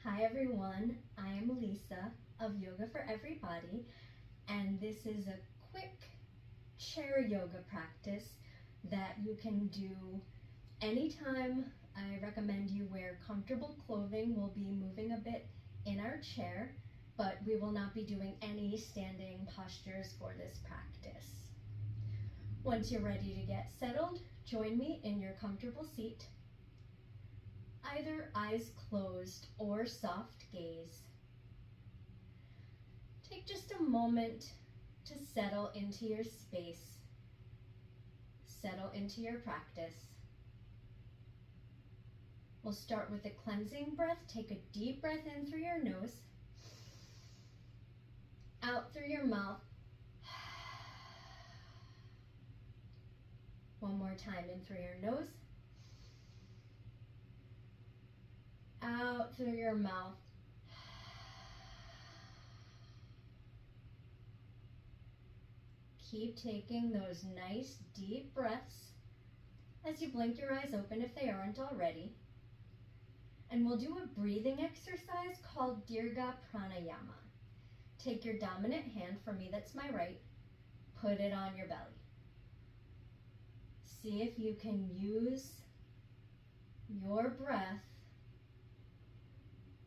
Hi everyone, I am Lisa of Yoga for Everybody, and this is a quick chair yoga practice that you can do anytime. I recommend you wear comfortable clothing. We'll be moving a bit in our chair, but we will not be doing any standing postures for this practice. Once you're ready to get settled, join me in your comfortable seat. Either eyes closed or soft gaze. Take just a moment to settle into your space, settle into your practice. We'll start with a cleansing breath. Take a deep breath in through your nose, out through your mouth. One more time, in through your nose, out through your mouth. Keep taking those nice deep breaths as you blink your eyes open if they aren't already. And we'll do a breathing exercise called Dirga Pranayama. Take your dominant hand, for me that's my right, put it on your belly. See if you can use your breath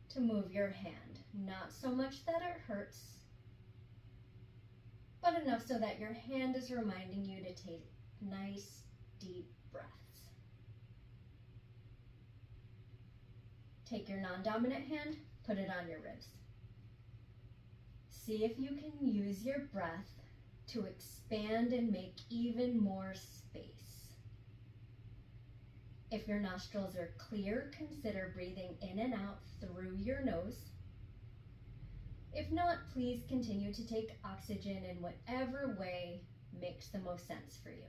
to move your hand. Not so much that it hurts, but enough so that your hand is reminding you to take nice, deep breaths. Take your non-dominant hand, put it on your ribs. See if you can use your breath to expand and make even more space. If your nostrils are clear, consider breathing in and out through your nose. If not, please continue to take oxygen in whatever way makes the most sense for you.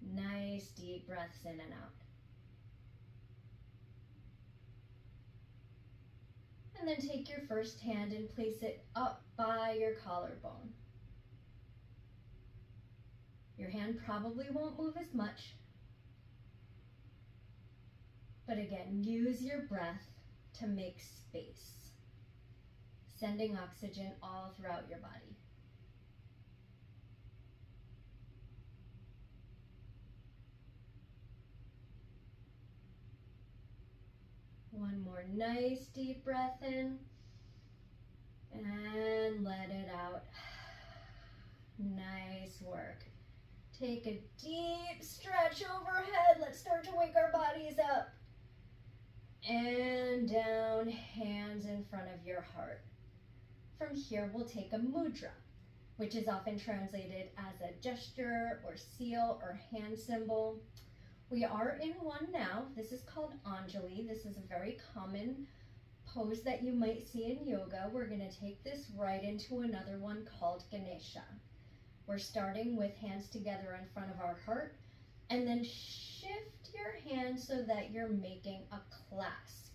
Nice deep breaths in and out. And then take your first hand and place it up by your collarbone. Your hand probably won't move as much, but again, use your breath to make space, sending oxygen all throughout your body. One more nice deep breath in, and let it out. Nice work. Take a deep stretch overhead. Let's start to wake our bodies up. And down, hands in front of your heart. From here, we'll take a mudra, which is often translated as a gesture or seal or hand symbol. We are in one now. This is called Anjali. This is a very common pose that you might see in yoga. We're going to take this right into another one called Ganesha. We're starting with hands together in front of our heart, and then shift your hands so that you're making a clasp.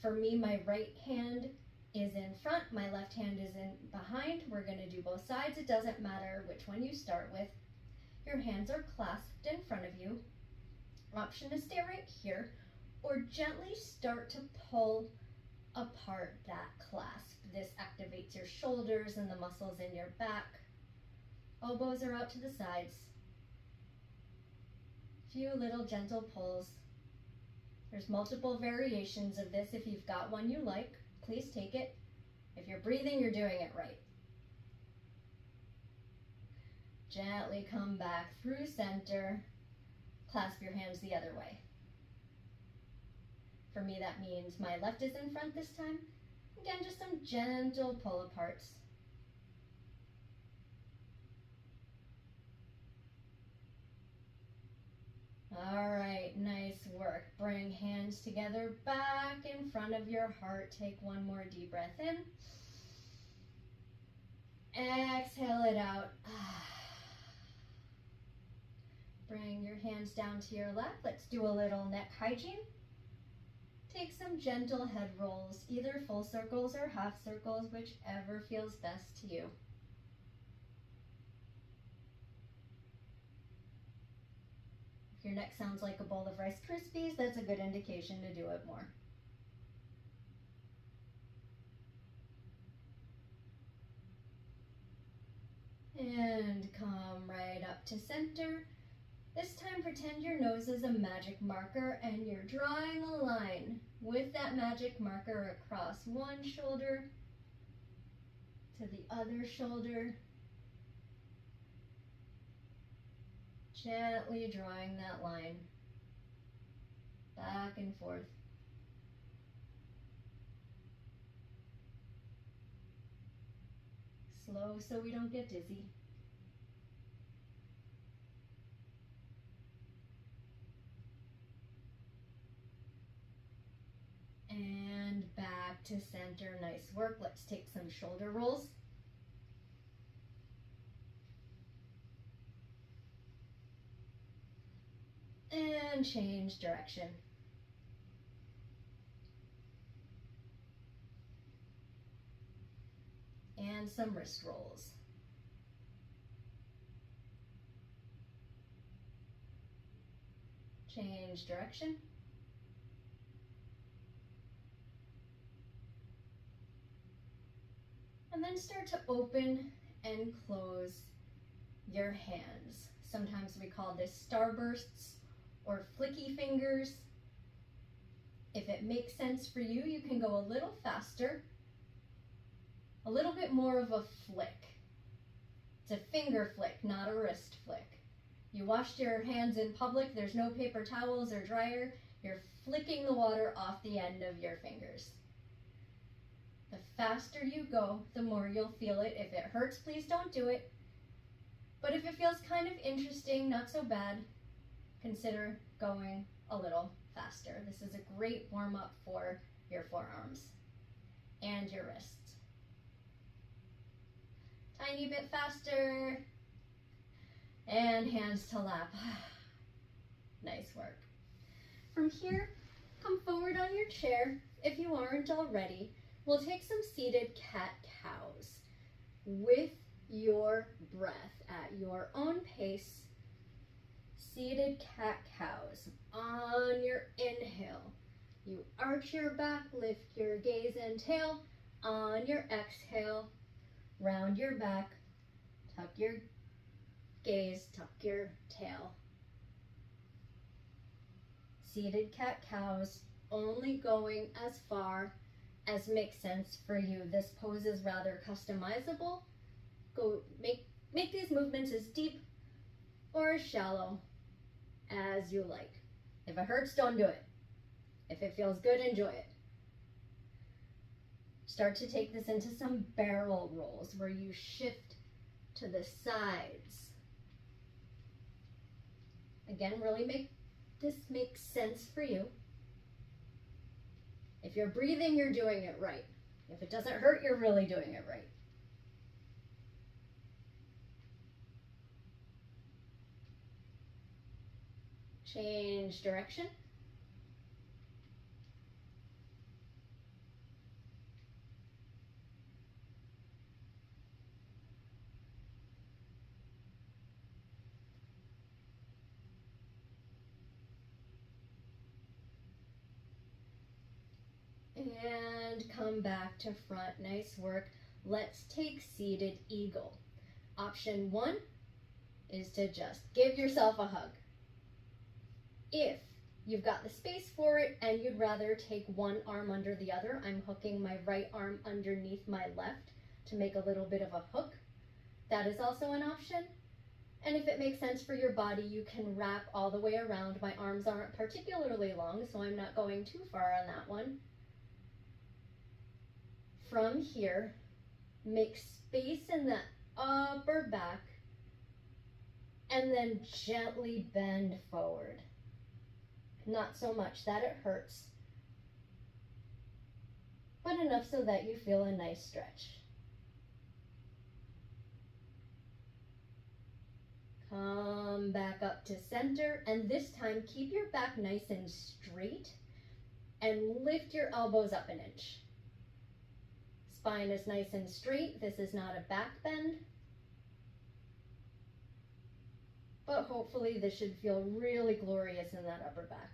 For me, my right hand is in front, my left hand is in behind. We're going to do both sides. It doesn't matter which one you start with. Your hands are clasped in front of you. Option to stay right here, or gently start to pull apart that clasp. This activates your shoulders and the muscles in your back. Elbows are out to the sides. Few little gentle pulls. There's multiple variations of this. If you've got one you like, please take it. If you're breathing, you're doing it right. Gently come back through center. Clasp your hands the other way. For me, that means my left is in front this time. Again, just some gentle pull aparts. All right, nice work. Bring hands together back in front of your heart. Take one more deep breath in. Exhale it out. Bring your hands down to your lap. Let's do a little neck hygiene. Take some gentle head rolls, either full circles or half circles, whichever feels best to you. If your neck sounds like a bowl of Rice Krispies, that's a good indication to do it more. And come right up to center. This time pretend your nose is a magic marker and you're drawing a line with that magic marker across one shoulder to the other shoulder. Gently drawing that line back and forth. Slow so we don't get dizzy. And back to center. Nice work. Let's take some shoulder rolls. And change direction. And some wrist rolls. Change direction. And then start to open and close your hands. Sometimes we call this starbursts or flicky fingers. If it makes sense for you, you can go a little faster, a little bit more of a flick. It's a finger flick, not a wrist flick. You washed your hands in public, there's no paper towels or dryer, you're flicking the water off the end of your fingers. The faster you go, the more you'll feel it. If it hurts, please don't do it. But if it feels kind of interesting, not so bad, consider going a little faster. This is a great warm-up for your forearms and your wrists. Tiny bit faster. And hands to lap. Nice work. From here, come forward on your chair if you aren't already. We'll take some seated cat-cows with your breath at your own pace. Seated cat-cows. On your inhale, you arch your back, lift your gaze and tail. On your exhale, round your back, tuck your gaze, tuck your tail. Seated cat-cows, only going as far as makes sense for you. This pose is rather customizable. Go make these movements as deep or as shallow as you like. If it hurts, don't do it. If it feels good, enjoy it. Start to take this into some barrel rolls where you shift to the sides. Again, really make this make sense for you. If you're breathing, you're doing it right. If it doesn't hurt, you're really doing it right. Change direction. And come back to front. Nice work. Let's take seated eagle. Option 1 is to just give yourself a hug. If you've got the space for it and you'd rather take one arm under the other, I'm hooking my right arm underneath my left to make a little bit of a hook. That is also an option. And if it makes sense for your body, you can wrap all the way around. My arms aren't particularly long, so I'm not going too far on that one. From here, make space in the upper back and then gently bend forward. Not so much that it hurts, but enough so that you feel a nice stretch. Come back up to center, and this time keep your back nice and straight and lift your elbows up an inch. Spine is nice and straight. This is not a back bend, but hopefully this should feel really glorious in that upper back.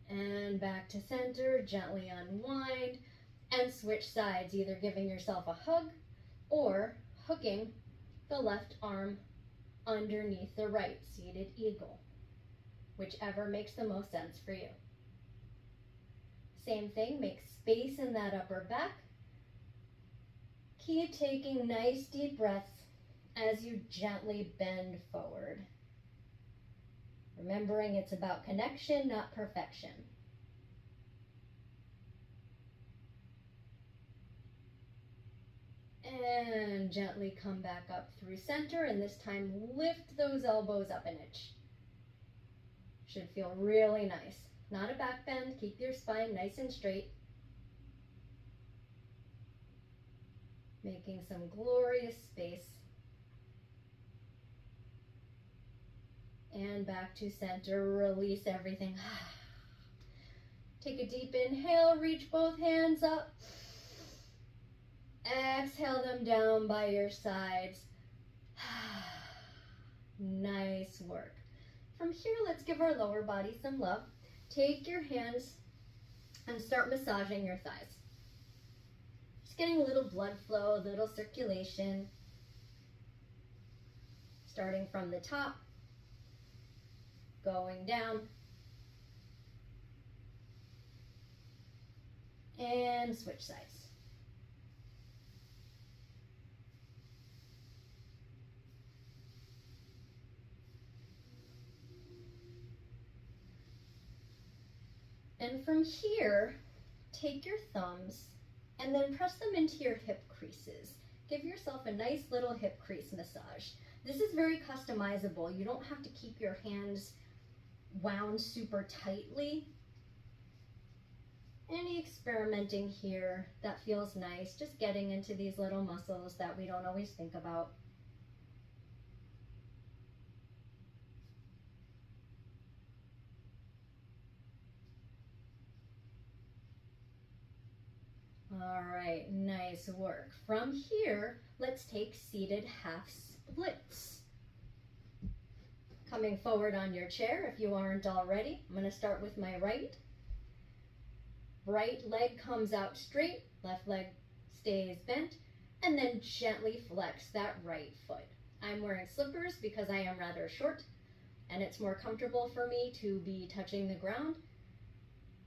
And back to center, gently unwind and switch sides, either giving yourself a hug or hooking the left arm underneath the right, seated eagle, whichever makes the most sense for you. Same thing, make space in that upper back. Keep taking nice deep breaths as you gently bend forward. Remembering it's about connection, not perfection. And gently come back up through center, and this time lift those elbows up an inch. Should feel really nice. Not a back bend, keep your spine nice and straight. Making some glorious space. And back to center, release everything. Take a deep inhale, reach both hands up. Exhale them down by your sides. Nice work. From here, let's give our lower body some love. Take your hands and start massaging your thighs. Just getting a little blood flow, a little circulation. Starting from the top, going down, and switch sides. And from here, take your thumbs and then press them into your hip creases. Give yourself a nice little hip crease massage. This is very customizable. You don't have to keep your hands wound super tightly. Any experimenting here that feels nice, just getting into these little muscles that we don't always think about. All right, nice work. From here, let's take seated half splits. Coming forward on your chair, if you aren't already, I'm going to start with my right. Right leg comes out straight, left leg stays bent, and then gently flex that right foot. I'm wearing slippers because I am rather short, and it's more comfortable for me to be touching the ground,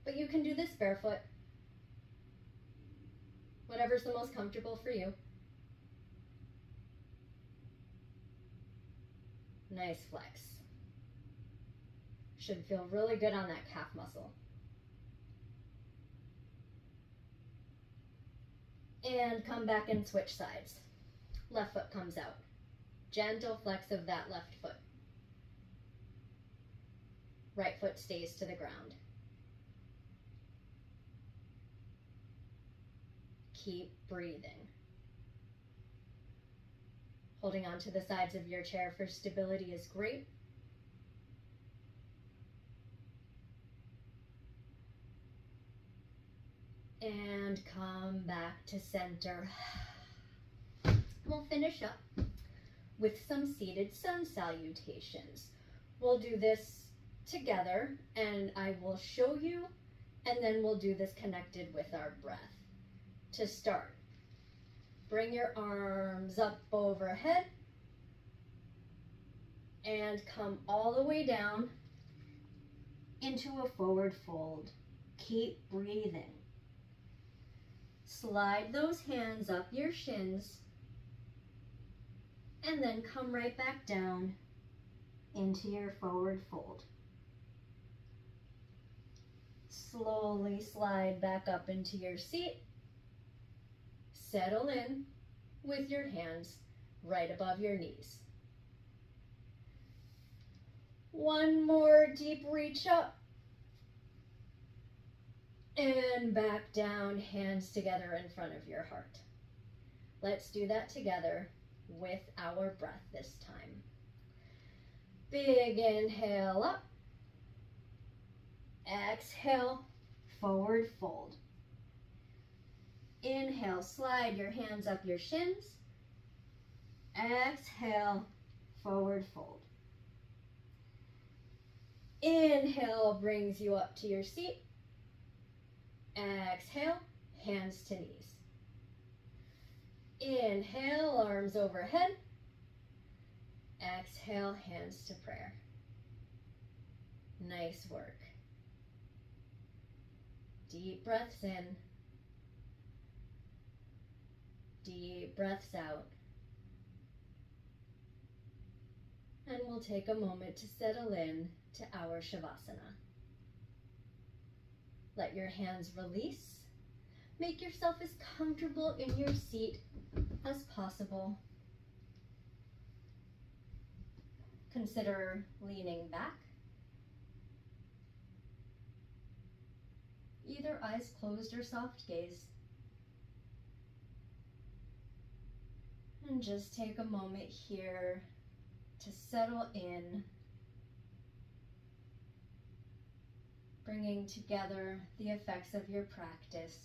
but you can do this barefoot. Whatever's the most comfortable for you. Nice flex. Should feel really good on that calf muscle. And come back and switch sides. Left foot comes out. Gentle flex of that left foot. Right foot stays to the ground. Keep breathing. Holding on to the sides of your chair for stability is great. And come back to center. We'll finish up with some seated sun salutations. We'll do this together, and I will show you, and then we'll do this connected with our breath. To start, bring your arms up overhead and come all the way down into a forward fold. Keep breathing. Slide those hands up your shins and then come right back down into your forward fold. Slowly slide back up into your seat. Settle in with your hands right above your knees. One more deep reach up and back down, hands together in front of your heart. Let's do that together with our breath this time. Big inhale up. Exhale, forward fold. Inhale, slide your hands up your shins Exhale, forward fold. Inhale brings you up to your seat. Exhale, hands to knees. Inhale, arms overhead. Exhale, hands to prayer. Nice work. Deep breaths in. Deep breaths out. And we'll take a moment to settle in to our Shavasana. Let your hands release. Make yourself as comfortable in your seat as possible. Consider leaning back. Either eyes closed or soft gaze. And just take a moment here to settle in, bringing together the effects of your practice.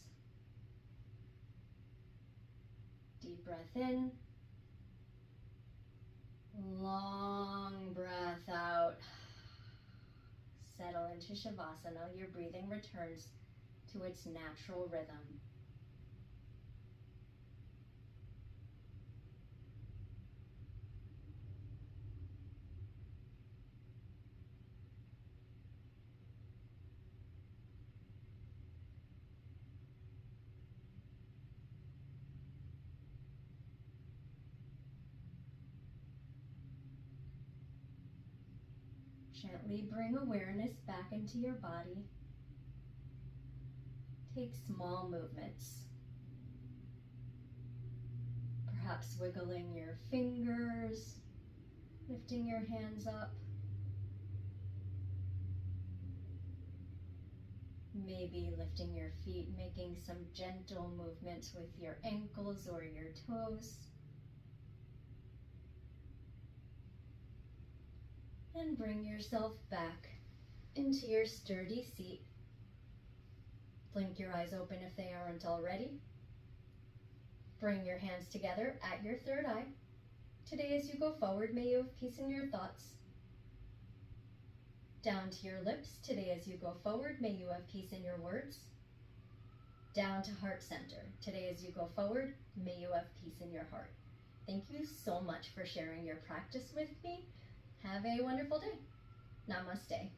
Deep breath in, long breath out. Settle into Shavasana. Your breathing returns to its natural rhythm. Gently bring awareness back into your body. Take small movements. Perhaps wiggling your fingers, lifting your hands up. Maybe lifting your feet, making some gentle movements with your ankles or your toes. And bring yourself back into your sturdy seat. Blink your eyes open if they aren't already. Bring your hands together at your third eye. Today as you go forward, may you have peace in your thoughts. Down to your lips. Today as you go forward, may you have peace in your words. Down to heart center. Today as you go forward, may you have peace in your heart. Thank you so much for sharing your practice with me. Have a wonderful day. Namaste.